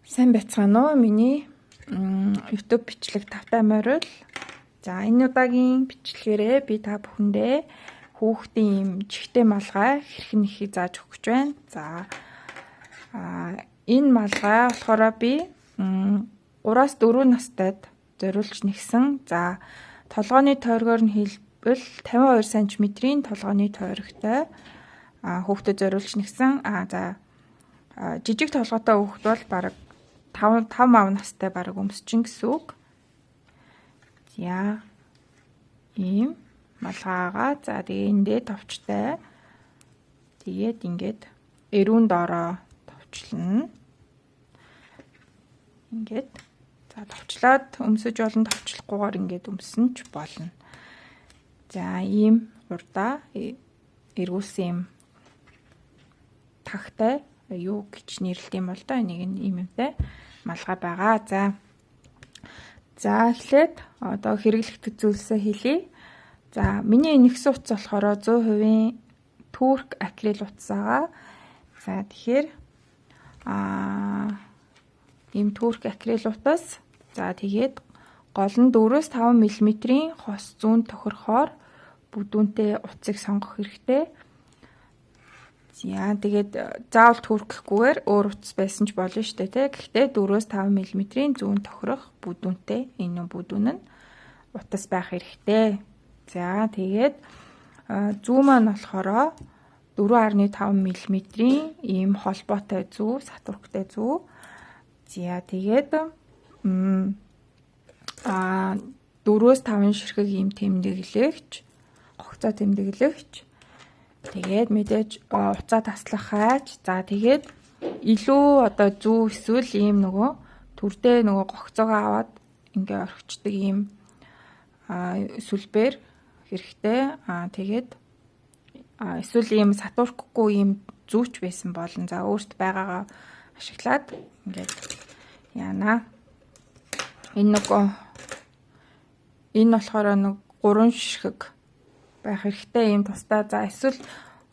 Сайн байцгаана уу? Миний YouTube бичлэг тавтай морил. За энэ удаагийн бичлэгээрээ би та бүхэндээ хүүхдийн юм чихтэй малгай хэрхэн нэхийг зааж өгч байна. За энэ малгай болохоор би 3-аас 4 настайд зориулж нэгсэн. За толгойн тойргоор нь хэлбэл 52 см-ийн толгойн тойрогтой хүүхдэд зориулж нэгсэн. За жижиг толгойтой хүүхд бол бараг 5 мав настай бараг өмсчин гэсэн үг. За ийм малгайгаа за тэгээ эндээ товчтой. Тэгээд ингээд эрүүн доороо товчлно. Ингээд за товчлоод өмсөж олон товчлохгүйгээр ингээд өмсөн ч болно. За ийм урдаа эргүүлсэн юм тагтай юу гэж нэрлэдэг юм бол да энийг ийм юмтай малгай байгаа. За эхлээд одоо хэрэглэх зүйлсээ хэлье. За миний нэгсэн утас болохоор 100% турк акрил утас байгаа. За тэгэхээр ийм турк акрил утас. За тэгээд гол нь 4-5 мм-ийн хос зүүн тохирохоор бүдүүнтэй утсыг сонгох хэрэгтэй. За тэгээд заавал түрхэхгүйгээр өөр утас байсан ч болно шүү дээ тий. Гэхдээ 4-5 мм-ийн зүүн тохирох бүдүүнтэй энэ бүдүүн нь утас байх хэрэгтэй. За тэгээд зүү маань болохоор 4.5 мм-ийн ийм холбоотой зүү, сатурктай зүү. За тэгээд 4-5 ширхэг ийм тэмдэглэгч, гогцоо тэмдэглэгч. Тэгээд мэдээж уцаа таслах хайж. За тэгээд илүү одоо зүү эсвэл ийм нөгөө түрдээ нөгөө гогцоогоо аваад ингээ орхичдаг ийм сүлбээр хэрэгтэй. Тэгээд эсвэл ийм сатуркгүй ийм зүүч байсан болно. За өөрт байгаагаа ашиглаад ингээд яана. Энэ болохоор нэг 3 ширхэг байх хэрэгтэй юм тусдаа. За эсвэл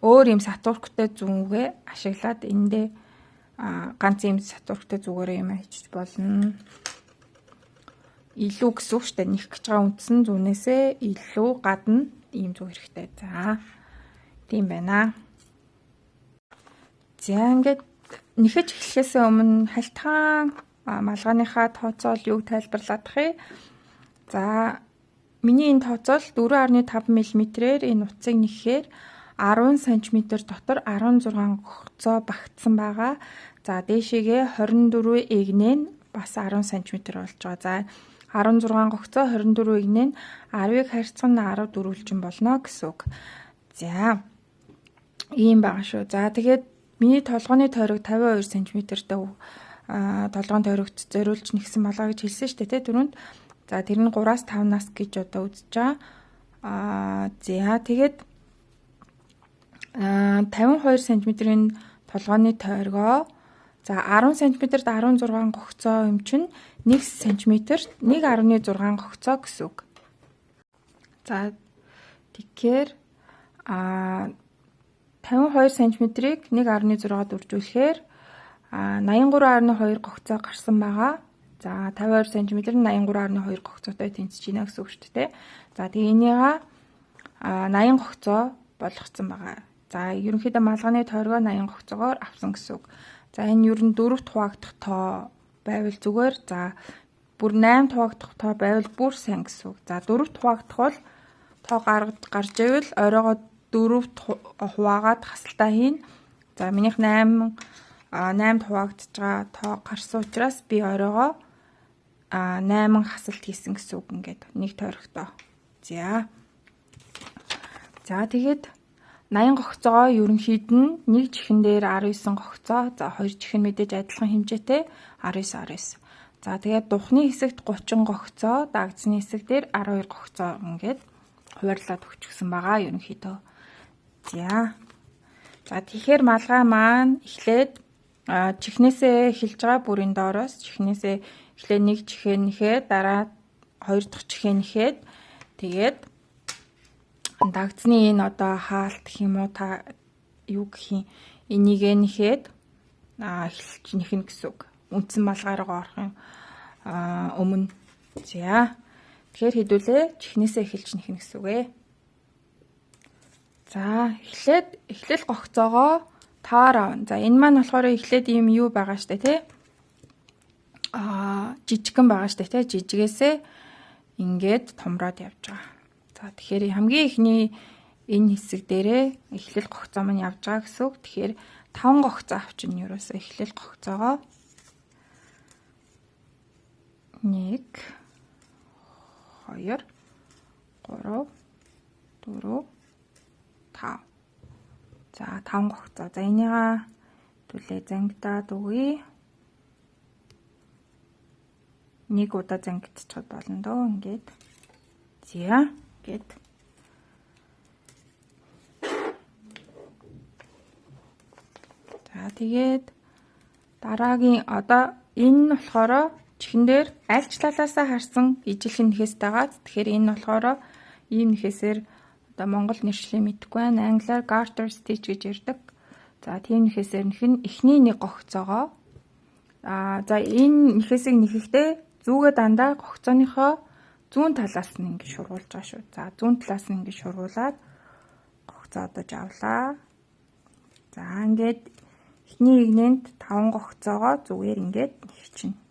өөр юм сатурктай зүүнгээ ашиглаад эндээ ганц юм сатурктай зүгээр юм хийчих болно. Илүү гэсэн үг шүү дээ. Них гэж байгаа үндсэн зүүнээсээ илүү гадна ийм зүү хэрэгтэй. За тийм байна. За ингээд нэхэж эхлэхээс өмнө хальтгаан малгайныхаа тооцоол юуг тайлбарлаадах юм. За миний энэ тооцоол 4.5 мм-ээр энэ утсыг нэхэхээр 10 см дотор 16 гогцоо багтсан байгаа. За дээшээгээ 24 эгнээ нь бас 10 см болж байгаа. За 16 гогцоо 24 эгнээ нь 10-ыг харьцах нь 10 дөрвөлжин болно гэсэн үг. За ийм байгаа шүү. За тэгээд миний толгойн тойрог 52 см-тэй толгойн тойрогт зориулж нэгсэн малгай гэж хэлсэн шүү дээ түрүүнд. За тэр нь 3-5 нас гэж одоо үзэж байгаа. За тэгээд 52 см-ийн толгойн тойргоо за 10 см-д 16 гогцоо юм чинь 1 см-д 1.6 гогцоо гэсэн үг. За тэгэхээр 52 см-ийг 1.6-д үржүүлэхээр 83.2 гогцоо гарсан байгаа. За 52 см нь 83.2 гогцоотой тэнцэж байна гэсэн үг шүү дээ. За тэгээ энийгээ 80 гогцоо болгоцсон байгаа. За ерөнхийдөө малгайны тойргоо 80 гогцоогоор авсан гэсэн үг. За энэ ер нь 4-т хуваагдах тоо байвал зүгээр. За бүр 8-т хуваагдах тоо байвал бүр сайн гэсэн үг. За 4-т хуваагдах бол тоо гарч ивэл оройгоо 4-т хуваагаад хасалтаа хийн. За минийх 8-т хуваагдж байгаа тоо гарсан учраас би оройгоо 8 хасалт хийсэн гэсэн үг ингээд нэг тойрогтоо. За тэгээд 80 гогцоогоо ерөнхийд нь нэг чихэн дээр 19 гогцоо. За хоёр чихэн мэдээж адилхан хэмжээтэй 19. За тэгээд духны хэсэгт 30 гогцоо, дагцны хэсэг дээр 12 гогцоо ингээд хуваарлаад өгчихсөн байгаа ерөнхийдөө. За тэгэхээр малгай маань эхлээд чихнээсээ эхэлж байгаа бүрийн доороос чихнээсээ эхлээд нэг чихээ нэхээд дараа хоёр дахь чихээ нэхээд тэгээд дагцны энэ одоо хаалт гэх юм уу та юу гэх юм энийг нэхээд эхэлж нэхнэ гэсэн үг. үндсэн малгай руу орох өмнө. За. Тэгэхээр хэдүүлээ чихнээсээ эхэлж нэхнэ гэсэн үг ээ. За, эхлэл гогцоогоо таваар авна. За, энэ маань болохоор эхлээд ийм юу байгаа штэ тий. Жижигхэн байгаа штэ тий. Жижигээсээ ингээд томроод явж байгаа. За, тэгэхээр хамгийн ихний энэ хэсэг дээрээ эхлэл гогцоо маань явж байгаа гэсэн үг. Тэгэхээр 5 гогцоо авчин ерөөсөө эхлэл гогцоогоо 1 2 3 4 5. За 5 гогцоо. За энийгээ түлээ зангидаад өгье. Нэг удаа зангидчиход болно дөө ингээд. За гээд. За тэгээд дараагийн одоо энэ нь болохоор чихэн дээр аль ч талаасаа харсан ижилхэн нэхэс дагаад. Тэгэхээр энэ нь болохоор ийм нэхээсээр одоо Монгол нэршлээ мэдэхгүй байна. Англиар garter stitch гэж ярьдаг. За тийм нэхээсээр нэхэн эхний нэг гогцоогоо. За энэ нэхээсийг нэхэхдээ зүүгээ дандаа гогцооныхоо зүүн талаас нь ингэ шургуулж байгаа шүү. За зүүн талаас нь ингэ шургуулад гогцоо одож авлаа. За ингээд эхний игнэнд 5 гогцоогоо зүгээр ингээд нэхчихнэ.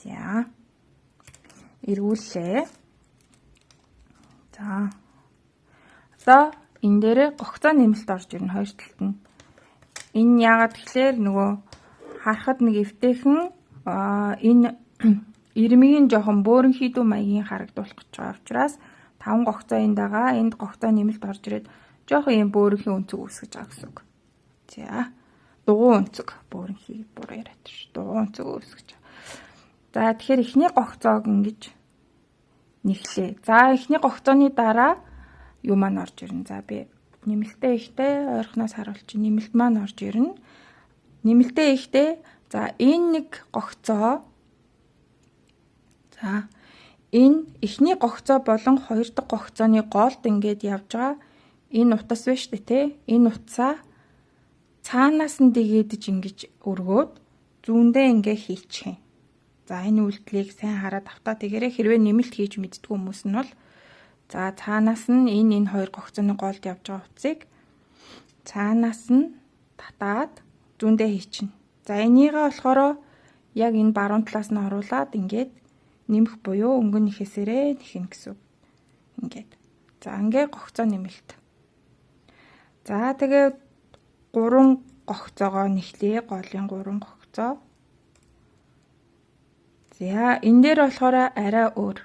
За эргүүллээ. За. Одоо энэ дээр гогцоо нэмэлт орж ирнэ хоёр талд нь. Энэ яагаад тэгэхээр нөгөө харахад нэг эвтэйхэн энэ ирмэгийн жоохон бөөрөнхийдүү маягийн харагдуулах гэж байгаа учраас 5 гогцоо энд байгаа. Энд гогцоо нэмэлт орж ирээд жоохон юм бөөрөнхийн өнцөг үүсгэж байгаа гэсэн үг. За. Дугуй өнцөг. Бөөрөнхий буруу яриад ш. Дугуй өнцөг үүсгэж байгаа. За тэгэхээр эхний гогцоог ингэж нэхлээ. За эхний гогцооны дараа юу маань орж ирнэ. За би нэмэлтээ ихтэй ойрхоноос харуулчих. Нэмэлт маань орж ирнэ. Нэмэлтээ ихтэй. За энэ нэг гогцоо. За энэ эхний гогцоо болон хоёр дахь гогцооны голд ингээд явж байгаа. Энэ утас байна шүү дээ тий. Энэ утсаа цаанаас нь дэгээдэж ингэж өргөөд зүүндээ ингээ хийчихээ. За энэ үйлдэлийг сайн хараад автаа тэгээрээ хэрвээ нэмэлт хийж мэддэг хүмүүс нь бол за цаанаас нь энэ хоёр гогцооны голд явж байгаа утсыг цаанаас нь татаад зүүндээ хийчихнэ. За энийгээ болохоор яг энэ баруун талаас нь оруулаад ингээд нэмэх буюу өнгөн нэхээсээрээ нэхнэ гэсэн. Ингээд. За ингээ гогцоо нэмэлт. За тэгээ 3 гогцоогоо нэхлээ. Голын 3 гогцоо. За энэ дээр болохоор арай өөр.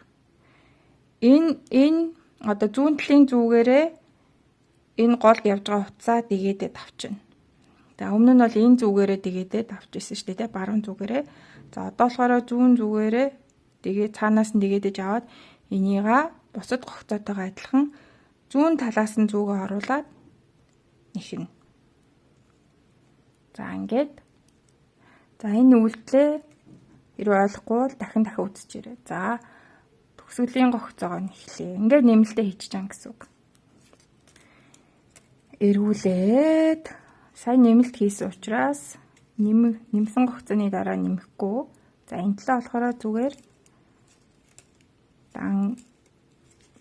Энэ одоо зүүн талын зүгээрээ энэ голд явж байгаа утсаа дэгээдээд авчина. За өмнө нь бол энэ зүгээрээ дэгээдээд авчихсан шүү дээ, баруун зүгээрээ. За одоо болохоор зүүн зүгээрээ тэгээ цаанаас нь дэгээдэж аваад энийга бусад гогцоотойгоо адилхан зүүн талаас нь зүгээ оруулаад нэхнэ. За ингээд. За энэ үйлдэлээ хэрвээ ойлгохгүй бол дахин үзчихээрэй. За төгсгөлийн гогцоогоо нэхлээ. Ингээд нэмэлтээ хийчих чам гэсэн үг. Эргүүлээд сайн нэмэлт хийсэн учраас нэмсэн гогцооны дараа нэмэхгүй. За энэ талаа болохоор зүгээр дан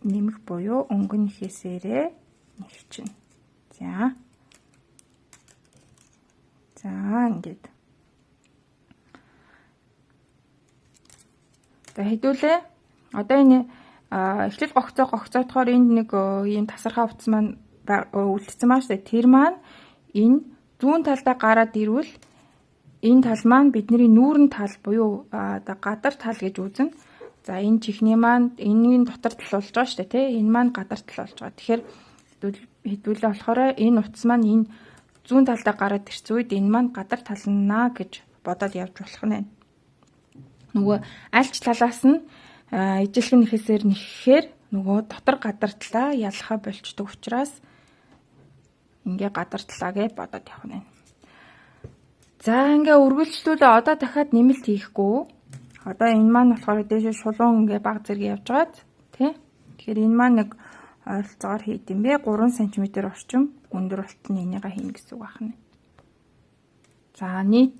нэмэх буюу өнгөн нэхээсээрээ нэхчихнэ. За. За ингээд. За хэдүүлээ. Одоо энэ эхлэл гогцоотохоор энд нэг ийм тасархаа утас маань үлдсэн маа штэ. Тэр маань энэ зүүн талдаа гараад ирвэл энэ тал маань бидний нүүрэн тал буюу одоо гадар тал гэж үзнэ. За энэ чихний маань энэний дотор тал болж байгаа штэ тий. Энэ маань гадар тал болж байгаа. Тэгэхээр хэдүүлээ болохоор энэ утас маань энэ зүүн талдаа гараад ирсэн үед энэ маань гадар талнаа гэж бодоод явж болох нь. Нөгөө альч талаас нь ижилхэн нэхээсээр нэххээр нөгөө дотор гадар талаа ялхаа болчдөг учраас ингээ гадар талаа гэж бодоод явах нь. За ингээ үргэлжлүүлээ одоо дахиад нэмэлт хийхгүй. Одоо энэ маань болохоор дээшээ шулуун ингээ баг зэрэг явж байгаад тий. Тэгэхээр энэ маань нэг ойролцоогоор хийд юм бэ 3 см орчим өндөр болтны энийгээ хийнэ гэсэн үг байна. За нийт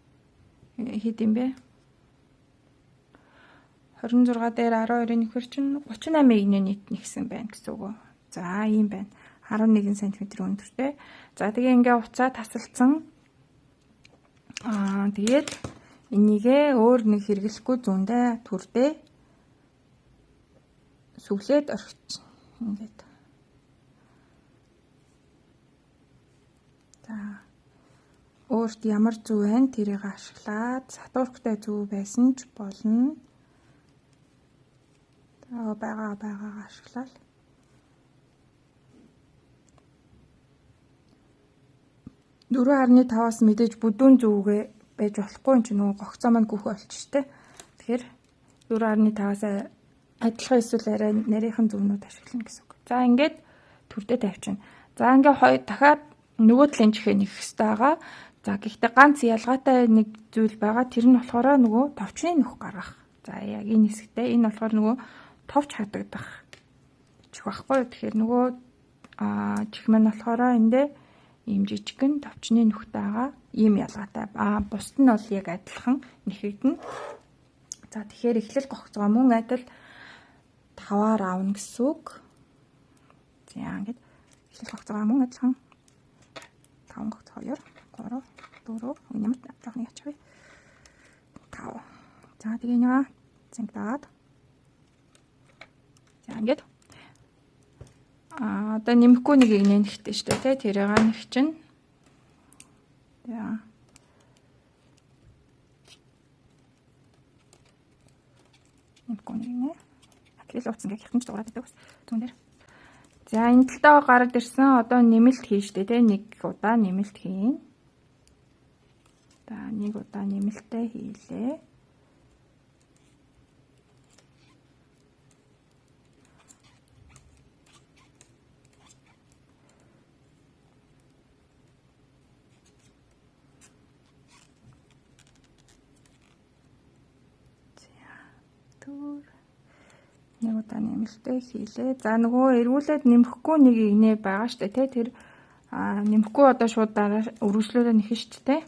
хэд юм бэ? 26 дээр 12-ын нэхэр чинь 38 игнээ нийт нэгсэн байна гэсэн үг. За ийм байна. 11 см өндөртэй. За тэгээ ингээ уцаа тасалсан. Тэгээд энийгээ өөр нэг хэрэглэхгүй зүүндээ түрдээ сүглээд орхичих. Ингээд. За өөрт ямар зүй байна тэрийг ашиглаад сатуурхтай зүй байсан ч болно. байгаа ашиглаад. Дөрөв 1.5-аас мэдээж бүдүүн зүгээ байж болохгүй юм чи нөгөө гогцоо маань гүөх болчих штэ. Тэгэхээр 4.5-аас адилхан эсвэл арай нарийнхан зүгнүүд ашиглана гэсэн үг. За ингээд төрдөө тавьчихна. За ингээд дахиад нөгөө талын чихээ нэх хэвээр байгаа. За гэхдээ ганц ялгаатай нэг зүйл байгаа. Тэр нь болохоор нөгөө товчны нөх гаргах. За яг энэ хэсэгтээ энэ болохоор нөгөө товч хадагдах чих байхгүй. Тэгэхээр нөгөө чих маань болохоор эндээ ийм жижигхэн товчны нөхтэй байгаа. Ийм ялгаатай. Бусд нь бол яг адилхан нэхэгдэн. За тэгэхээр эхлэл гогцоо мөн адил 5-аар аавна гэсэн үг. За ингээд эхлэл гогцоо мөн адилхан 5 гогцоо 2 3 4 ямар жоохон ячвэ 5. За тэгээ нөө зангидаад. За ингээд одоо нэмэхгүй нэг игнэ нэхтэй шүү дээ, тэрийг нэг чинь. За. Нэмэхгүй нэг нэ. Акрил утсан гэх юм ч дуурайд байдаг ус зүүн дээр. За энэ талдаа гараад ирсэн. Одоо нэмэлт хийн шүү дээ, нэг удаа нэмэлт хийн. За нэг удаа нэмэлтээ хийлээ. Нэг удаа нэмэлтээ хийлээ. За нөгөө эргүүлээд нэмэхгүй нэг игнэ байгаа штэ тий. Тэр нэмэхгүй одоо шууд дараа өргөжлөөрөө нэхэ штэ.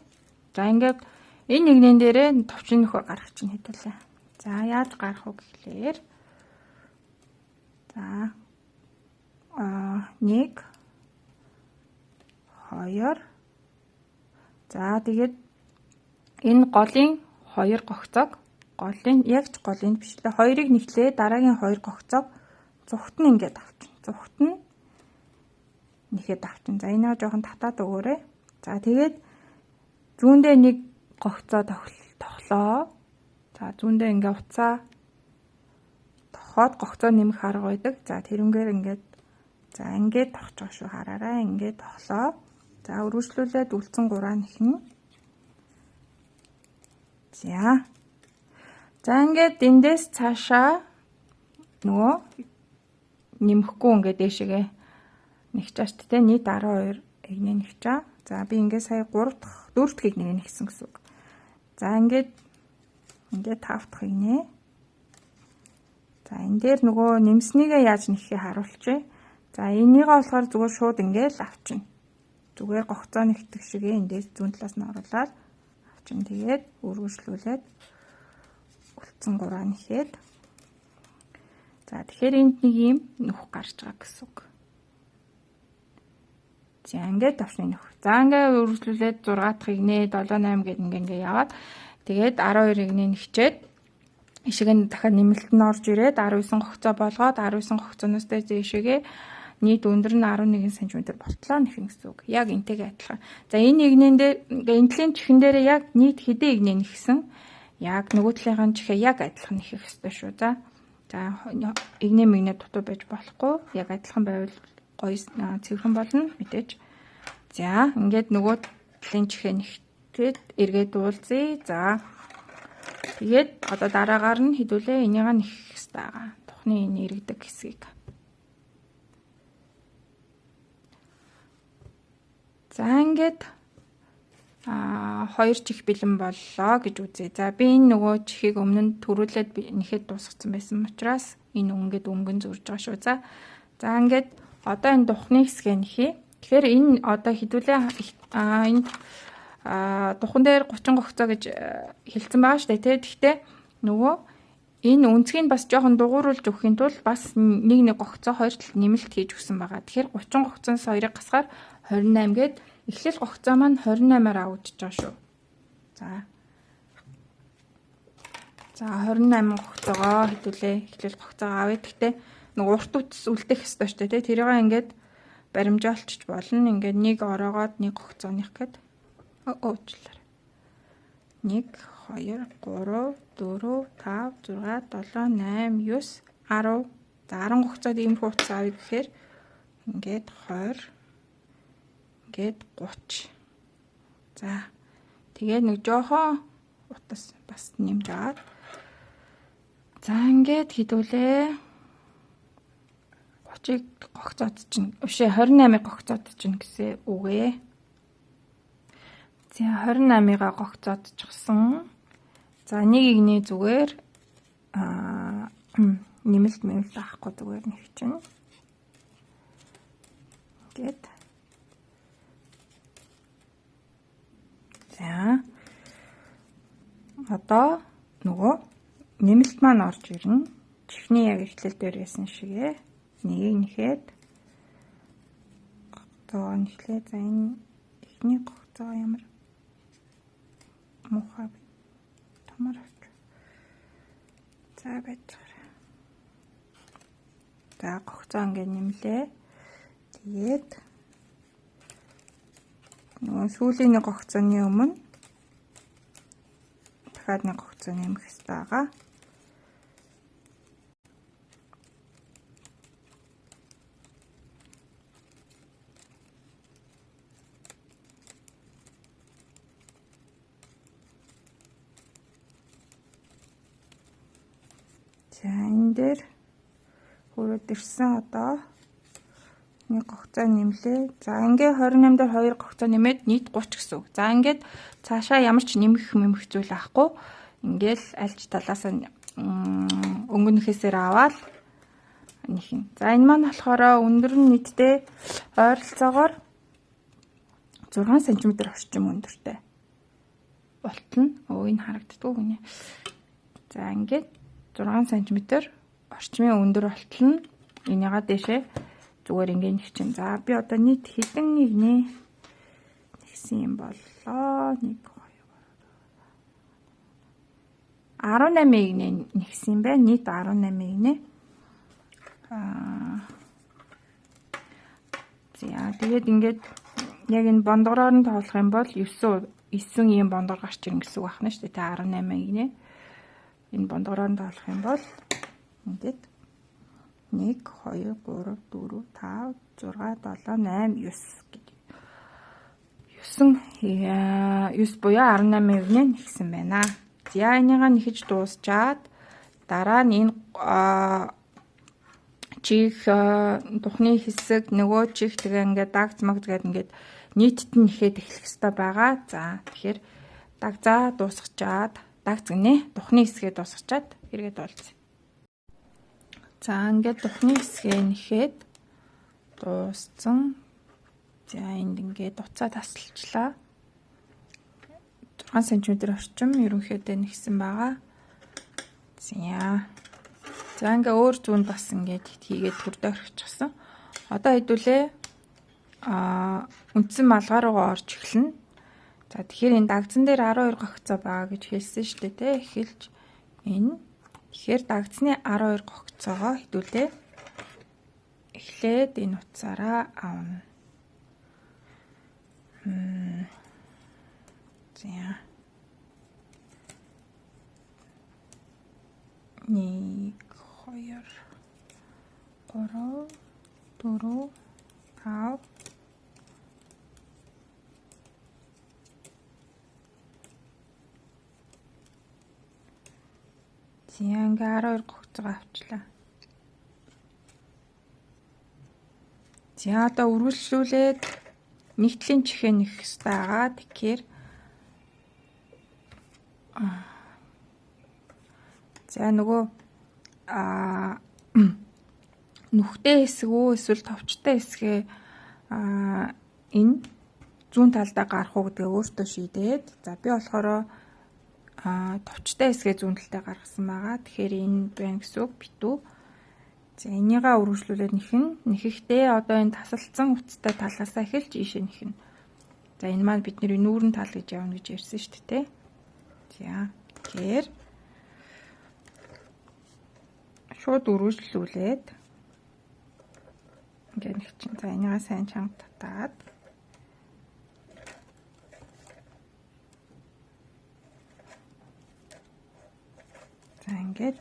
За ингээд энэ игнэн дээрээ товчны нөхөр гаргах чинь хэдүүлээ. За яаж гарах вэ гэхлээр за 1 2 за тэгээд энэ голын 2 гогцоог голын яг ч голын биш лээ. Хоёрыг нэхлээ дараагийн 2 гогцоог зүгт нь ингээд авчин. Зүгт нь нэхэд авчин. За энийг жоохон татаад өгөөрэй. За тэгээд зүүндээ нэг гогцоо тоглоо. За зүүндээ ингээд уцаа тохоод гогцоо нэмэх арга байдаг. За тэрнгээр ингээд за ингээд тохож байгаа шүү хараарай. Ингээд тоглоо. За өргөжлүүлээд үлдсэн 3 нэхнэ. За ингээд эндээс цаашаа нөгөө нэмэхгүй ингээд дээшээгээ нэгчээ шүү дээ. Нийт 12 игнэ нэгчээ. За би ингээд сая 3 дахь 4 дахь игнэ нэгсэн гэсэн үг. За ингээд 5 дахь игнэ. За энэ дээр нөгөө нэмснийгээ яаж нэхээ харуулчих. За энийгээ болохоор зүгээр шууд ингээд авчна. Зүгээр гогцоо нэгтгэх шиг эндээс зүүн талаас нь оруулаад авчна. Тэгээд өргөжлүүлээд үлдсэн 3 нэхэд. За тэгэхээр энд нэг юм нөх гарч байгаа гэсэн үг. За ингээд товчны нөх. За ингээд өргөжлүүлээд 6 дахь игнэ 7 8 гэд ингээд яваад тэгээд 12 игнэ нэгчээд ишигэнд дахиад нэмэлт нь орж ирээд 19 гогцоо болгоод 19 гогцооноос дээшээгээ нийт өндөр нь 11 см болтлоо нэхнэ гэсэн үг. Яг энтэйгээ адилхан. За энэ игнэн дээр энэ талын чихэн дээр яг нийт хэдэн игнэ нэхсэн. Яг нөгөө талынхаа чихээ яг адилхан нэхэх ёстой шүү. За игнэ мэгнэ дутуу байж болохгүй. Яг адилхан байвал гоё цэвэрхэн болно мэдээж. За ингээд нөгөө талын чихээ нэхтээд эргээд уулзъя. За тэгээд одоо дараагаар нь хэдүүлээ энийг нэхэх ёстой байгаа. Тухны энэ иргэдэг хэсгийг. За ингээд 2 чих бэлэн боллоо гэж үзье. За би энэ нөгөө чихийг өмнө нь төрүүлээд нэхэд дуусгацсан байсан учраас энэ ингээд өнгөн зурж байгаа шүү. За ингээд одоо энэ духны хэсгээ нэхье. Тэгэхээр энэ одоо хэдүүлээ энэ духан дээр 30 гогцоо гэж хэлсэн байгаа шүү дээ. Тэгэхдээ нөгөө энэ үнцгийг бас жоохон дугууруулж өгөхийн тулд бас нэг гогцоо хоёр талд нэмэлт хийж өгсөн байгаа. Тэгэхээр 30 гогцоос 2-ыг гасгаар 28 гээд эхлэл гогцоо маань 28-аар авагдаж байгаа шүү. За 28 гогцоогоо хэдүүлээ. Эхлэл гогцоогоо авъя. Гэхдээ нэг урт үтс үлдэх ёстой шүү дээ. Тэрийг ингээд баримжаалчих болно. Ингээд нэг ороогоод нэг гогцооных гээд уучлаарай. 1 2 3 4 5 6 7 8 9 10. За 10 гогцоод ийм хуудас авъя гэхээр ингээд 20 ингээд 30. За тэгээд нэг жоохон утас бас нэмж аваад. За ингээд хідүүлээ. 30-ыг гогцоод чинь өшөө 28-ыг гогцоод чинь гэсэн үг ээ. За 28-ыг гогцоодчихсан. За нэг игний зүгээр нэмэлт авахгүй зүгээр нэг чинь. Ингээд. За одоо нөгөө нэмэлт маань орж ирнэ. Чихний яг эхлэл дээр байсан шигээ. Нэгийг нэхэд гогцоо нэхлээ. За энэ эхний гогцоо ямар муухай томор. За байж байгаа. За гогцоо ингээд нэмлээ. Тэгээд нөгөө сүүлийн нэг гогцооны өмнө дахиад нэг гогцоо нэмэх хэрэгтэй байгаа. За энэ дээр хүрээд ирсэн одоо нэг гогцоо нэмлээ. За ингээ 28 дээр 2 гогцоо нэмээд нийт 30 гэсэн үг. За ингээд цаашаа ямар ч нэмэх зүйл авахгүй. Ингээл альж талаас нь өнгөнөхөөсөр аваад нэхин. За энэ маань болохоор өндөр нь нийтдээ ойролцоогоор 6 см орчим өндөртэй. Болтно. Энэ харагддгүй гинэ. За ингээд 6 см орчмын өндөр болтно. Энийгаа дэшээ зүгээр ингээд нэг чинь. За би одоо нийт хэдэн игнэ нэгсэн юм боллоо. 1 2 18 игнэ нэгсэн бай. Нийт 18 игнэ. За тэгээд ингээд яг энэ бондгороор нь тоолох юм бол 9 ийм бондгор гарч ирнэ гэсэн үг байна шүү дээ. 18 игнэ. Энэ бондгороор нь тоолох юм бол ингээд 1 2 3 4 5 6 7 8 9 гэдэг. 9 буюу 18 игнэ нэгсэн байна. За энийгаа нэхэж дуусчаад дараа нь энэ чих тухны хэсэг нөгөө чих тэгээ ингээд дагц магц гэдэг ингээд нийтд нь нэхэд эхлэх хэрэгтэй байгаа. За тэгэхээр дагзаа дуусгачаад дагц гинэ тухны хэсгээ дуусгачаад эргээд болцсон. За ингээд тухны хэсгээ нэхэд дууссан. За энд ингээд уцаа тасалчлаа. 6 см орчим ерөнхийдөө нэгсэн байгаа. За ингээ өөр зүүнд бас ингээд хийгээд хүрдэ орчихсон. Одоо хэдүүлээ үндсэн малгай руугаа орж эхэлнэ. За тэгэхээр энэ дагцсан дээр 12 гогцоо байгаа гэж хэлсэн шүү дээ тэ. Эхэлж энэ. Тэгэхээр дагцсны 12 гогцоогоо хэдүүлээ эхлээд энэ утсаараа авна. За 1 2 3 4 5 Зянга 12 гогцоо авчлаа. За одоо үргэлжлүүлээд нэгтлийн чихээ нэх хэрэгтэй байгаа. Тэгэхээр за нөгөө нүхтэй хэсэг үү эсвэл товчтой хэсгээ энэ зүүн талдаа гарах уу гэдгээ өөртөө шийдээд за би болохоор товчтой хэсгээ зүүн талдаа гаргасан байгаа. Тэгэхээр энэ байна гэсэн үг битүү. За энийгээ үргэлжлүүлээд нэхэхдээ одоо энэ тасалдсан утастай талаасаа эхэлж ийшээ нэхнэ. За энэ маань бидний нүүрэн тал гэж явна гэж ярьсан шүү дээ. За тэгэхээр шууд үргэлжлүүлээд ингээд нэг чинь за энийгээ сайн чанга татаад за ингээд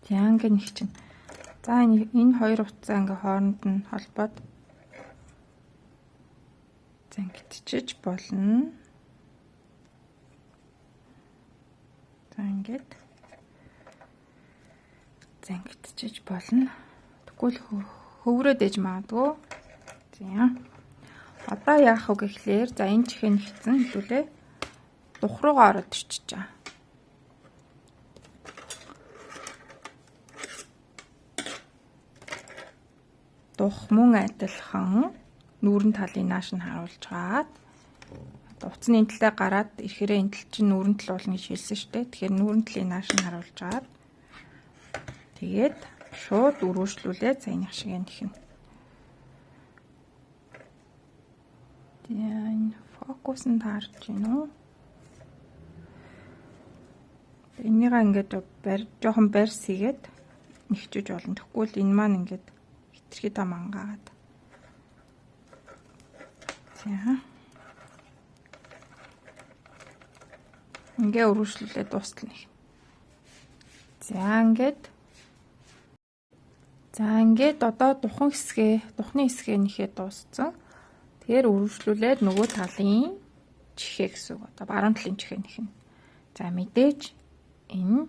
яг нэг чинь. За энэ хоёр утсаа ингээ хооронд нь холбоод зангидчиж болно. За ингээд зангидчиж болно. Тэгвэл хөврөөд ээж магадгүй. За. Одоо яах вэ гэхлээр за энэ чихээ нэгцэн хэлүүлээ. Дух руугаа ороод ирчихэж байгаа. Дух мөн адилхан нүүрэн талын нааш нь харуулж гаад утасны энэ талаа гараад ирэхээр энэ тал чинь нүүрэн тал болно гэж хэлсэн шүү дээ. Тэгэхээр нүүрэн талын нааш нь харуулж гаад тэгээд шууд үргэлжлүүлээд саяных шиг нэхнэ. Тэгээд фокуснд харж байна уу? Энийгээ ингээд жоохон барьс хийгээд нэгчиж болно. Тэгэхгүй л энэ маань ингээд хитрхи та мангаагаад. За. Ингээ үргэлжлүүлээд дуустал нэг. За ингээд одоо духны хэсгээ нэхээ дууссан. Тэгэхээр үргэлжлүүлээд нөгөө талын чихээ гэсэн үг. Одоо баруун талын чихээ нэхнэ. За мэдээж энэ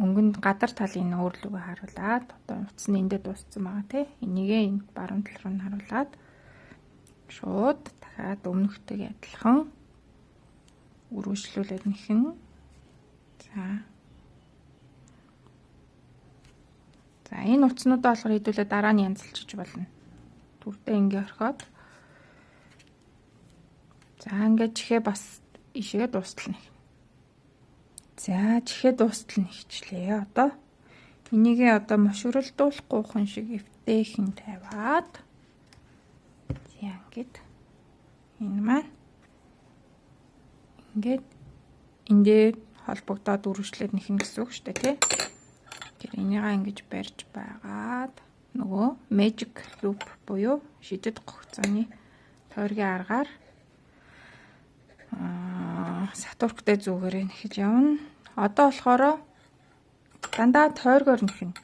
өнгөнд гадар талын өөрлөгөө харуулад одоо утасны эндээ дууссан байгаа тий. Энийгээ энэ баруун тал руу нь харуулад шууд дахиад өмнөхтэйг адилхан үргэлжлүүлээд нэхнэ. За энэ утаснуудаа болохоор хэдүүлээ дараа нь янзлчиж болно. Түрдээ ингээ орхиод. За ингээ чихээ бас ишээ дуустал нэг. За чихээ дуустал нэгчлээ. Одоо энийгээ одоо мошгорлдуулахгүйхэн шиг эвтэйхэн тавиад. За ингээд энэ маань ингээд эндээ холбогдоод үргэлжлээд нэхнэ гэсэн үг шүү дээ тий. Тэр энийгээ ингэж барьж байгаад нөгөө magic loop буюу шидэд гогцооны тойргийн аргаар сатурктэй зүгээрээ нэхэж явна. Одоо болохоор дандаа тойргоор нэхнэ.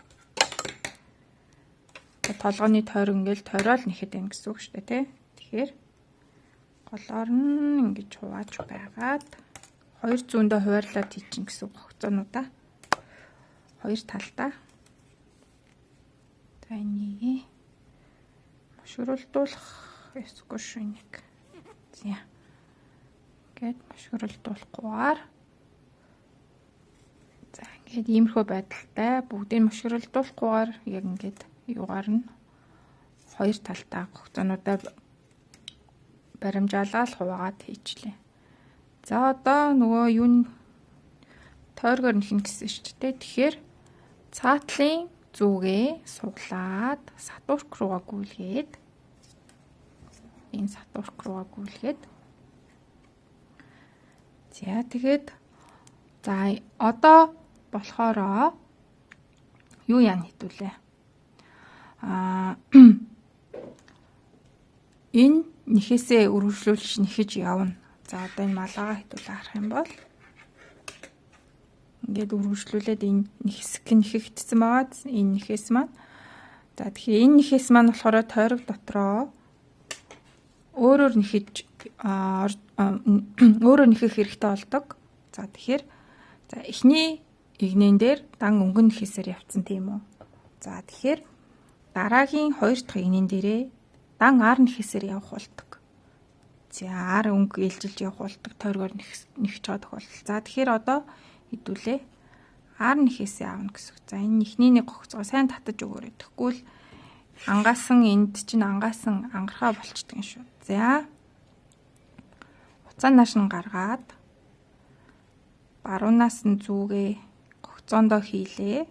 Толгойн тойрог ингээл тойрол нэхэд байна гэсэн үг шүү дээ тий. Тэгэхээр голоор нь ингэж хувааж байгаад хоёр зүүндээ хуваарлаад хийчин гэсэн үг гогцоонуудаа. Хоёр талдаа. За энийг мошгорлдуулах эсвэл шинэг. За. Ингээд мошгорлдуулахгүйгээр. За ингээд иймэрхүү байдалтай бүгдийг мошгорлдуулахгүйгээр яг ингээд юугаар нь хоёр талдаа гогцоонуудаа баримжаалаад хуваагаад хийчлээ. За одоо нөгөө юу тойргоор нэхнэ гэсэн шүү дээ. Тэгэхээр цаатлын зүгээ суглаад сатурк руугаа гүйлгээд энэ сатурк руугаа гүйлгээд за тэгээд за одоо болохоро юу яана хэдүүлээ. Энэ нэхээсээ үргэлжлүүлж нэхэж явна. За одоо энэ малгайгаа хэдүүлээ харах юм бол ингээд үргэлжлүүлээд энэ нэхэгдсэн байгаа. Энэ нэхээс маань. За тэгэхээр энэ нэхээс маань болохоор тойрог дотроо өөрөөр нэхэж өөрөөр нэхэх хэрэгтэй болдог. За тэгэхээр за эхний игнэн дээр дан өнгөн нэхээсээр явцсан тийм үү. За тэгэхээр дараагийн 2 дахь игнэн дээрээ дан ар нэхсээр явах болдог. За ар өнгө ээлжилж явах болдог. Тойргоор нэхж байгаа тохиолдол. За тэгэхээр одоо хэдүүлээ ар нэхээсээ аавна гэсэн. За энэ эхний нэг гогцоо сайн татаж өгөөрэй. Тэгэхгүй л ангаасан энд чинь ангаасан ангархаа болчдөг юм шүү. За уцаа нааш нь гаргаад баруунаас нь зүүгээ гогцоондоо хийлээ.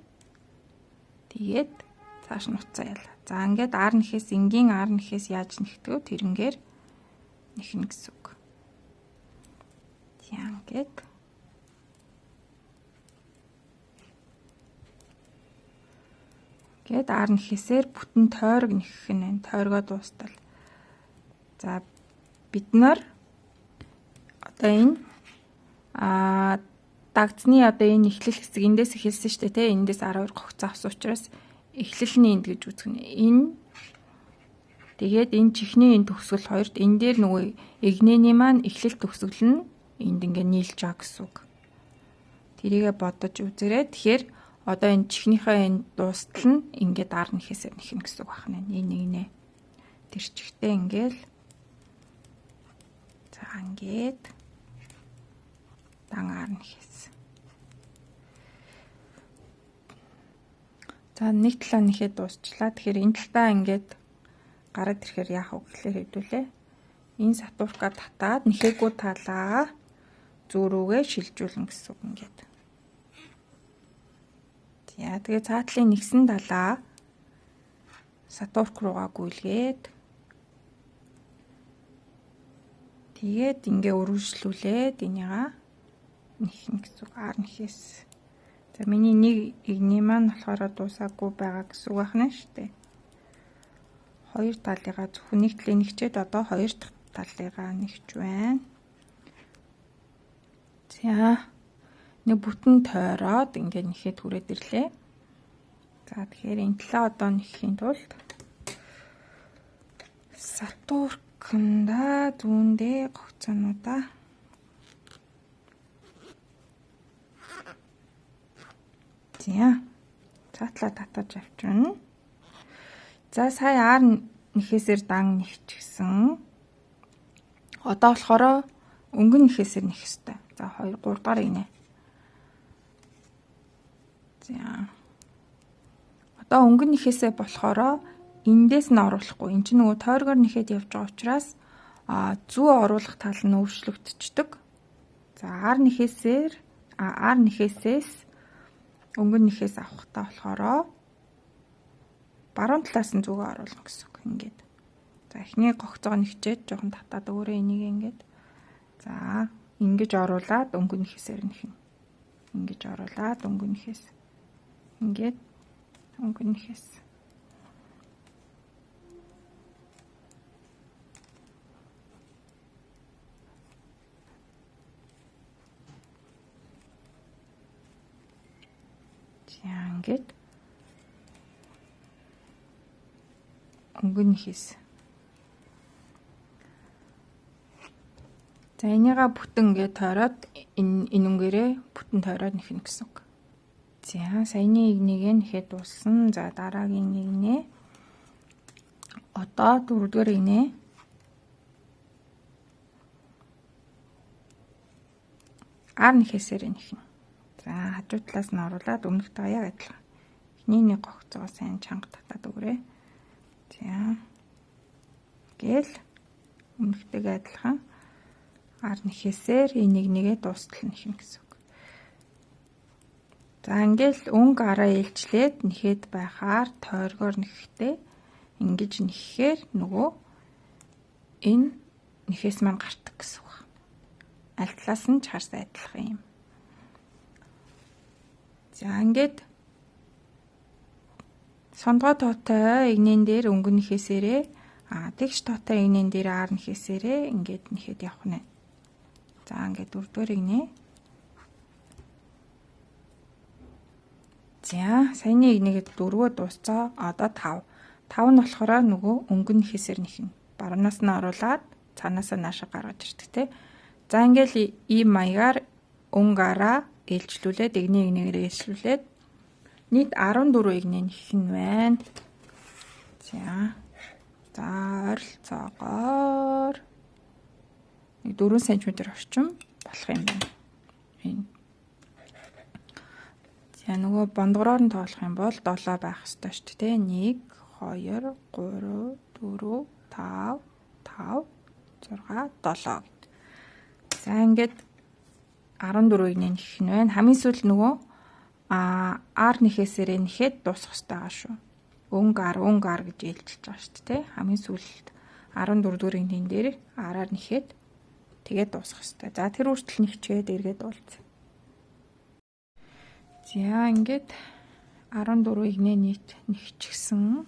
Тэгээд цааш нь уцаа яла. За ингээд ар нэхээс энгийн ар нэхээс яаж нэхдэг вэ? Тэрнгээр нэхнэ гэсэн үг. За ингээд ар нэхээсээр бүтэн тойрог нэхэх нь тойргоо дуустал. За бид нар одоо энэ дагдсны одоо энэ эхлэл хэсэг эндээс эхэлсэн шүү дээ, тэ? Эндээс 12 гогцоо авсан учраас эхлэлний энд гэж үзэх нь. Энэ тэгээд энэ чихний энэ төгсгөл хоёрт энэ дээр нөгөө эгнэний маань эхлэл төгсгөл нь энд ингээ нийлж байгаа гэсэн үг. Тэрийгэ бодож үзээрэй. Тэгэхээр одоо энэ чихнийхээ энэ дуустал нь ингээд ар нэхээсээр нэхнэ гэсэн үг байна. Энэ нэгнэ. Тэр чихтэй ингээл за ингээд дан ар нэхээс. За нэг талаа нэхээ дуусчлаа. Тэгэхээр энэ талаа ингээд гараад ирэхээр яах вэ гэхлээр хэвдүүлээ. Энэ сатурка татаад нэхээгүй талаа зүүн рүүгээ шилжүүлнэ гэсэн үг ингээд. За тэгээ цаатлын нэгсэн талаа сатурк руугаа гүйлгээд тэгээд ингээ өргөжлүүлээд энийгаа нэхнэ гэсэн үг. Ар нэхээс. За миний нэг игний маань болохоор дуусаагүй байгаа гэсэн үг байна шүү дээ. Хоёр талыгаа зөвхөн нэг талыг нэгчээд одоо хоёр дахь талыгаа нэгж байна. За нэг бүтэн тойроод ингээд нэхэд хүрээд ирлээ. За тэгэхээр энэ талаа одоо нэхийн тулд сатуркнда зүүндээ гогцоонуудаа за цаатлаа татаж авчирна. За сая ар нэхээсээр дан нэхчихсэн. Одоо болохоор өнгөн нэхээсээр нэх хэвээр. За 2 3 дахь игнэ. За одоо өнгөн нэхээсээ болохоор эндээс нь оруулахгүй. Энд чинь нөгөө тойргоор нэхэд явж байгаа учраас зүү оруулах тал нь өөрчлөгдчихдөг. За ар нэхээсээс өнгөн нэхээс авахтаа болохоор баруун талаас нь зүгээ оруулна гэсэн үг. Ингээд. За эхний гогцоо нэхчээд жоохон татаад өөрөө энийг ингээд. За ингэж оруулаад өнгөн нэхээсээр нэхнэ. Ингэж оруулаад өнгөн нэхээс. Ингээд өнгөн нэхээс. Ингээд өнгөн нэхээс. За энийгээ бүтэн ингээд тойроод энэ өнгөрөө бүтэн тойроод нэхнэ гэсэн үг. За саяны игнийг нэхэд дууссан. За дараагийн игнээ одоо 4-р игнээ ар нэхээсээр нэхнэ. За хажуу талаас нь оруулаад өмнөх таяа адилхан. Эхний нэг гогцоо сайн чанга татаад өгөрэй. За гэл өмнөхтэйгээ адилхан ар нэхээсээр энийг нэгээ дуустал нэхнэ гэсэн үг. За ингээл өнгө араа ээлжлээд нэхэд байхаар тойргоор нэхтэй ингэж нэххээр нөгөө энэ нэхээс маань гардаг гэсэн үг. Аль талаас нь ч харсаа адилхан юм. За ингээд сондгой тоотой игнэн дээр өнгөн нэхээсээрээ тэгш тоотой игнэн дээр ар нэхээсээрээ ингээд нэхэд явах нь. За ингээд 4-р игнээ. За саяны игнийгээ 4-өө дуусцаа. Одоо 5. 5 нь болохоор нөгөө өнгөн нэхээсээр нэхнэ. Баруунаас нь оруулаад цаанаасаа наашаа гаргаж ирдэг те. За ингээл ийм маягаар өнгө араа ээлжлүүлээд игнээ игнээгээр ээлжлүүлээд нийт 14 игнээ нэхнэ байна. За. За ойролцоогоор 4 см орчим болох юм байна. Энэ. За нөгөө бондгороор нь тоолох юм бол 7 байх ёстой шүү дээ. 1 2 3 4 5 5 6 7 гэд. За ингээд 14-ийг нэх нь байна. Хамгийн сүүл нөгөө R нэхээсээрээ нэхэд дуусах хэрэгтэй байгаа шүү. Өнгар гэж ээлжилж байгаа шүү дээ. Хамгийн сүүлд 14 дуурийн нэн дээр R-аар нэхэд тэгээд дуусах хэрэгтэй. За тэр үртэл нэхчгээд эргээд уулз. За ингээд 14-ийг нийт нэхчихсэн.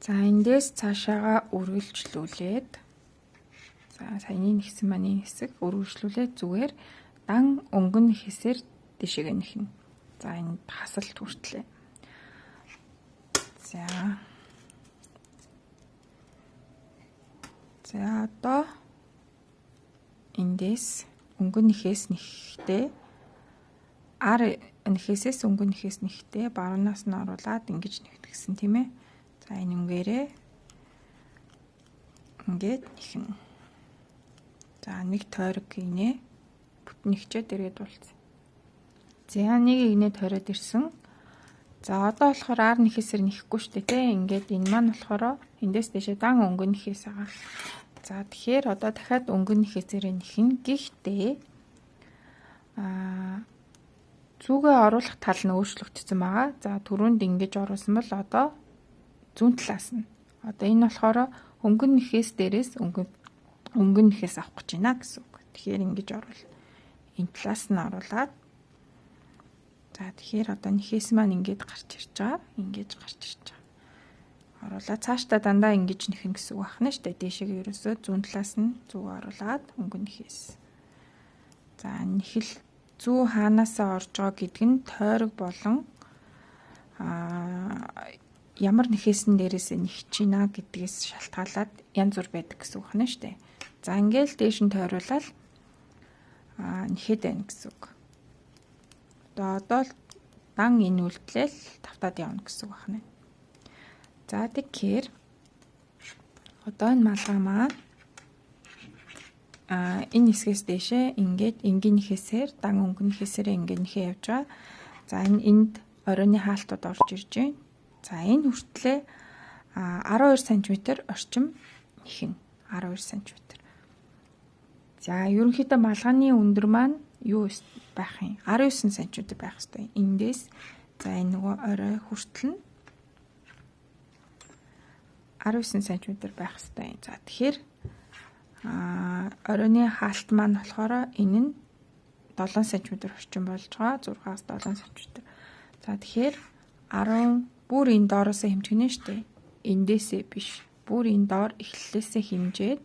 За эндээс цаашаага үргэлжлүүлээд за саяны нэгсэн маань хэсэг үргэлжлүүлээд зүгээр дан өнгөн нэхээсээр дэшегээ нэхнэ. За энэ хасалт хүртлээ. За. За одоо эндээс өнгөн нэхээс нэхтэй R нэхээсээс өнгөн нэхээс нэхтэй баруунаас нь оруулаад ингэж нэхнэ гэсэн тийм ээ. За энэ өнгөрөө ингээд нэхнэ. За нэг тойрог гинэ бүтнэгчээд ирээд уулз. За нэг игнээ тойроод ирсэн. За одоо болохоор R нэхээсээр нэхгүй шүү дээ тий. Ингээд энэ маань болохоор эндээс дэшээ дан өнгөн нэхээс байгаа. За тэгэхээр одоо дахиад өнгөн нэхээсээр нэхнэ. Гэхдээ зүгээ оруулах тал нь өөрчлөгдсөн байгаа. За түрүүнд ингэж оруулсан бол одоо зүүн талаас нь. Одоо энэ болохоор өнгөн нэхээс дээрээс өнгөн нэхээс авах гэж байна гэсэн үг. Тэгэхээр ингэж оруул. Энэ талаас нь оруулаад за тэгэхээр одоо нэхээс маань ингэж гарч ирж байгаа. Ингэж гарч ирж байгаа. Оруулаад цаашдаа дандаа ингэж нэхнэ гэсэн үг байна шүү дээ. Дээшээ ерөөсөө зүүн талаас нь зүг оруулаад өнгөн нэхээс. За нэхэл зүү хаанаасаа орж байгаа гэдэг нь тойрог болон ямар нэхээсэн дээрээс нэхэж байна гэдгээс шалтгаалаад янз бүр байдаг гэсэн үг байна шүү дээ. За ингээл дээш нь тойруулаад нэхэд байна гэсэн үг. Одоо дан энэ үйлдэлэл тавтаад явна гэсэн үг байна. За тэгэхээр одоо энэ малгай маань энэ хэсгээс дээшээ ингээд энгийн нэхээсээр дан өнгөн нэхээсээр ингээд нэхээ явж байгаа. За энд оройны хаалтууд орж ирж байна. За энэ хүртлээ 12 см орчим нэхнэ. 12 см. За ерөнхийдөө малгайны өндөр маань юу байх юм? 19 см байх ёстой. Эндээс за энэ нөгөө орой хүртэл нь 19 см байх ёстой. За тэгэхээр оройны хаалт маань болохоор энэ нь 7 см орчим болж байгаа. 6-аас 7 см. За тэгэхээр 10 бүр энэ доороосоо хэмжигнэ шүү дээ. Эндээсээ биш. Бүр энэ доор эхлэлээсээ хэмжээд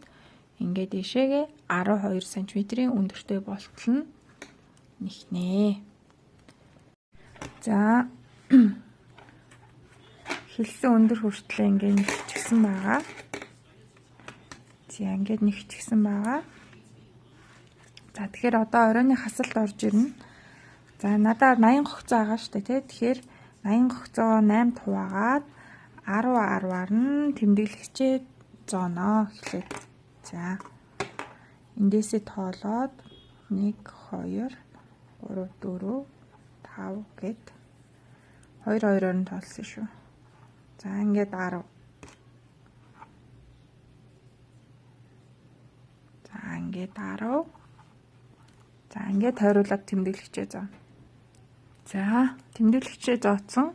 ингээд ишээгээ 12 см-ийн өндөртэй болтол нь нэхнэ. За хэлсэн өндөр хүртлээ ингээд нэхчихсэн байгаа. За ингээд нэхчихсэн байгаа. За тэгэхээр одоо оройны хасалт орж ирнэ. За надад 80 гогцоо байгаа шүү дээ тий. Тэгэхээр 80 гогцоо 8 хуваагаад 10-10-аар нь тэмдэглэгчээ зооноо эхлээд. За эндээсээ тоолоод 1 2 3 4 5 гэд 2-2-оор нь тоолсон шүү. За ингээд 10. За ингээд 10. За ингээд тойруулаад тэмдэглэгчээ зоо. За тэмдэглэгчээ зооцсон.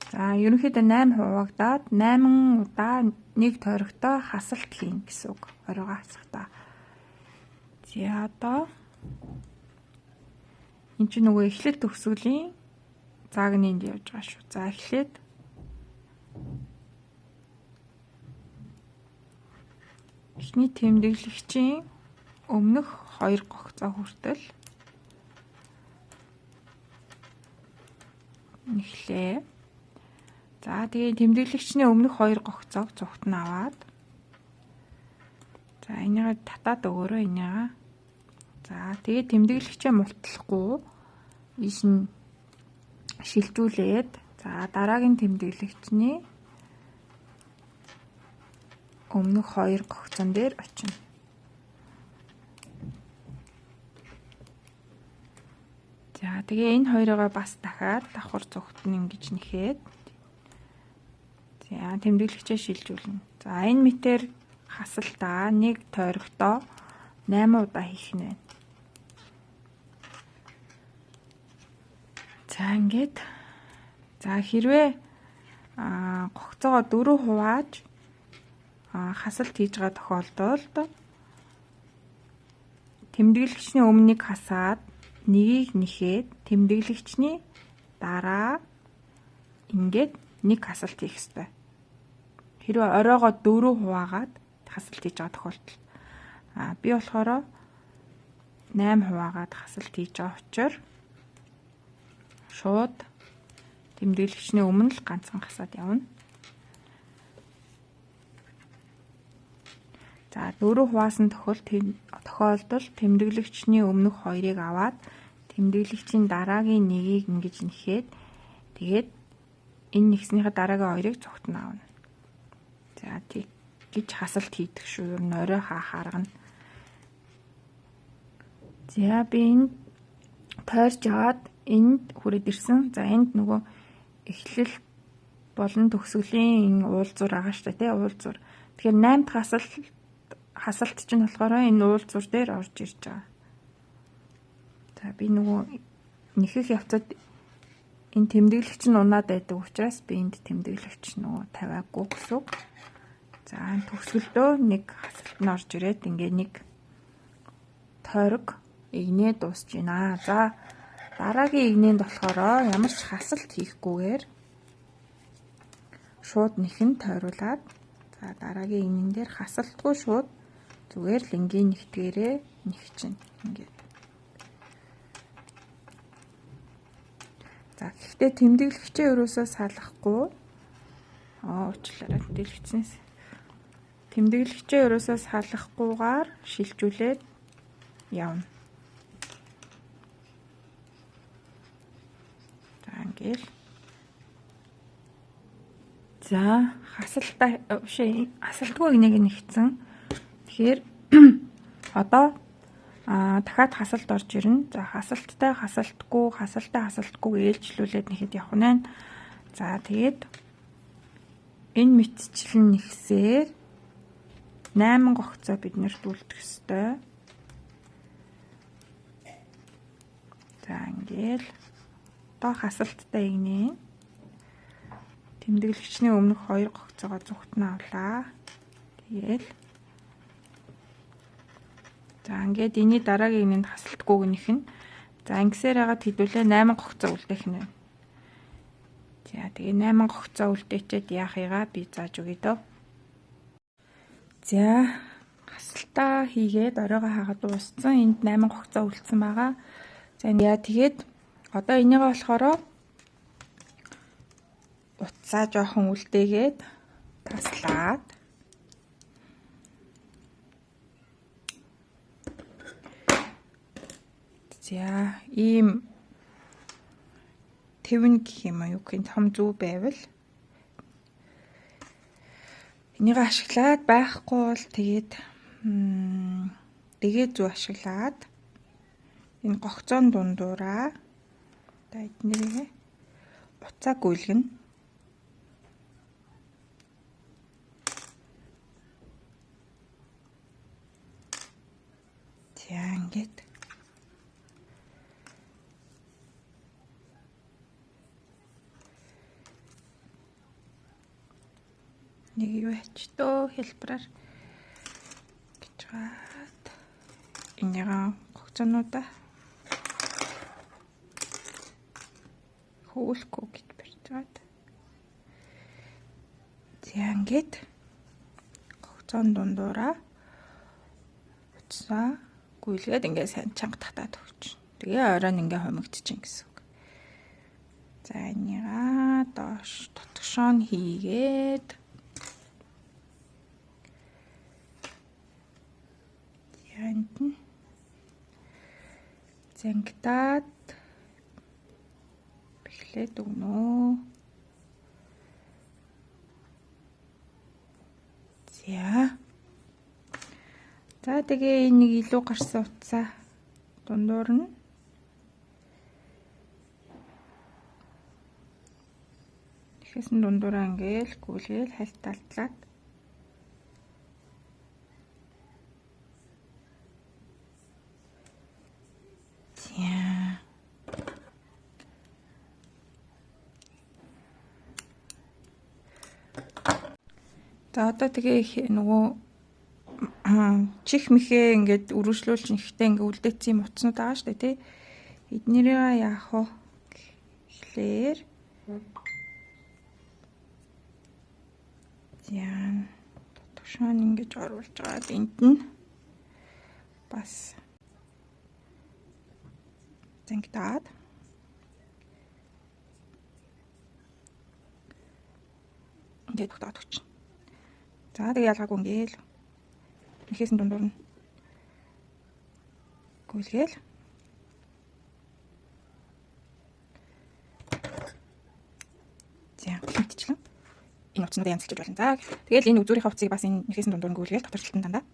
За ерөнхийдөө 8 хуваагдаад 8 удаа нэг тойрогтой хасалт хийн гэсэн үг. Оройгоо хасахдаа. За одоо энэ чинь нөгөө эхлэл төгсгөлийн заагныг явж байгаа шүү. За эхлээд эхний тэмдэглэгчийн өмнөх 2 гогцоо хүртэл нэхлээ. За тэгээ тэмдэглэгчний өмнөх 2 гогцоог цугт нь аваад за энийг татаад өгөөрэй энийг. За тэгээ тэмдэглэгчээ мултлахгүй ийш нь шилжүүлээд За дараагийн тэмдэглэгчний өмнөх 2 гогцон дээр очино. За тэгээ энэ хоёроо бас дахиад давхар цогт нь ингэж нэхээд за тэмдэглэгчээ шилжүүлнэ. За энэ метр хасалтаа нэг тойрогтоо 8 удаа хийх нь байна. За ингээд за хэрвээ гогцоогоо 4 хувааж хасалт хийж байгаа тохиолдолд тэмдэглэгчний өмнөнийг хасаад нэгийг нэхээд тэмдэглэгчний дараа ингээд нэг хасалт хийх ёстой. Хэрвээ оройгоо 4 хуваагаад хасалт хийж байгаа тохиолдолд би болохоор 8 хуваагаад хасалт хийж байгаа учраас шууд тэмдэглэгчний өмнө л ганцхан хасаад явна. За 4 хуваасан тохиолдолд тэмдэглэгчний өмнөх 2-ыг аваад тэмдэглэгчийн дараагийн нэгийг ингэж нэхээд тэгээд энэ нэгснийхээ дараагийн 2-ыг цогтно авна. За гэж хасалт хийдэг шүү. Ер нь орой харгана. За би энэ тойрч аваад энд хүрээд ирсэн. За энд нөгөө эхлэл болон төгсгөлийн уулзуур байгаа шүү дээ, тий уулзуур. Тэгэхээр 8 дахь хасалт чинь болохоор энэ уулзуур дээр орж ирж байгаа. За би нөгөө нэхэх явцад энэ тэмдэглэгч нь унаад байдаг учраас би энд тэмдэглэгч нөгөө тавиагүй гэсэн үг. За төгсгөлдөө нэг хасалт нь орж ирээд ингээ нэг тойрог игнээ дуусж байна. За дараагийн игнэнд болохоор ямар ч хасалт хийхгүйгээр шууд нэхэн тойруулаад за дараагийн игнэн дээр хасалтгүй шууд зүгээр л энгийн нэгтгээрээ нэгчин ингээд. За гэхдээ тэмдэглэгчээ өрөөсөө салахгүй уучлаарай тэмдэглэгчээ өрөөсөө салахгүйгээр шилжүүлээд явна. За ингээл. За хасалтгүй игнийг нэгтсэн. Тэгэхээр одоо дахиад хасалт орж ирнэ. За хасалттай хасалтгүй ээлжлүүлээд нэхэд явах нь. За тэгээд энэ мэтчлэн нэгсээр 8 гогцоо бид нэрт үлдэх ёстой. За ингээл одоо хасалттай игнээ тэмдэглэгчний өмнөх 2 гогцоогоо зүгтнээ авлаа. Тэгээл за ингээд энэний дараагийн игнэнд хасалтгүйг нэхнэ. За ингэсээр хагаад хэдүүлээ 8 гогцоо үлдээх нь байна. За тэгээ 8 гогцоо үлдээчээд яахыгаа би зааж өгье дөө. За хасалтаа хийгээд оройгоо хаагаад дууссан. Энд 8 гогцоо үлдсэн байгаа. За тэгээд одоо энийгээ болохоор утсаа жоохон үлдээгээд таслаад за ийм тэвэн гэх юм уу гэх том зүв байвал энийг ашиглаад байхгүй бол тэгээд зүв ашиглаад энэ гогцоон дундуураа одоо эднэрээ уцаа гүйлгэнэ. За ингээд нэг юу ячтөө хэлбэрээр гэж гад энийгээ гогцоонуудаа хөвөлгүй гэж барьж гад. За ингээд гогцоон дундуураа уцаа гүйлгээд ингээд сайн чанга татаад өгч. Тэгээ орой нь ингээд хомигдчихин гэсэн үг. За энийгээ доош тотгошоо хийгээд энд нь зангидаад бэхлээд өгнө. За. За тэгээ энэ нэг илүү гарсан утсаа дундуур нь тэгэхээр дундуураа ингээл гүйлгээл хальталтлаад за одоо тэгээ нөгөө чих мэхээ ингээд үргэлжлүүлж ихтэй ингээд үлдээсэн юм утснууд байгаа шүү дээ тий. Эднэрээ яах вэ гэхлээр яа тушаан ингэж оруулж байгаа энд нь бас зангидаад ингээд тогтоод өгч. За тэгээ ялгаагүй ингээл нэхээс нь дундуур нь гүйлгээл за хэмтчихлээ. Энэ утснуудаа янзлж болно. За тэгэл энэ үзүүрийн хувцсыг бас энэ нэхээс нь дундуур нь гүйлгээл тодорхойлтон дандаа.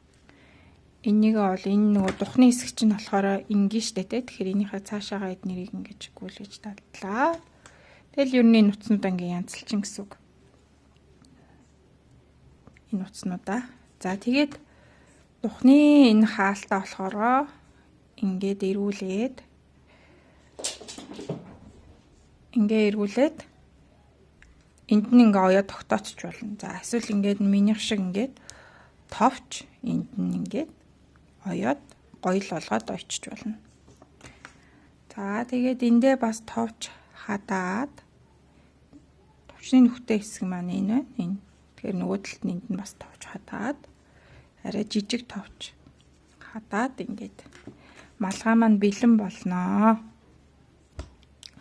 Энийгээ бол энэ нөгөө духны хэсэг чинь болохоор ингийн штэ те. Тэгэхээр энийхээ цаашаагаа эднэрийг ингэж гүйлгэж талдлаа. Тэгэл ер нь энэ утснуудаа ингээ янзлчин гэсэн үг. Энэ утснуудаа. За тэгээд духны энэ хаалтаа болохоор ингээд эргүүлээд энд нь ингээ оёо тогтоочих болно. За эсвэл ингээд минийх шиг ингээд товч энд нь ингээд оёод гоёл болгоод ойчиж болно. За тэгээд эндээ бас товч хадаад товчны нүхтэй хэсэг маань энэ байна. Энэ. Тэгэхээр нөгөө талд нь энд нь бас товч хадаад арай жижиг товч хадаад ингээд малгай маань бэлэн болноо.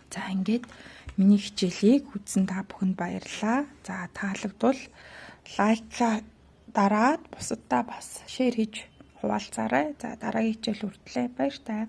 За ингээд миний хичээлийг үзсэн та бүхэнд баярлалаа. За таалагдвал лайклаа дараад бусаддаа бас шеэр хийж хуваалцаарай. За дараагийн хичээл хүртлээр баяр таа.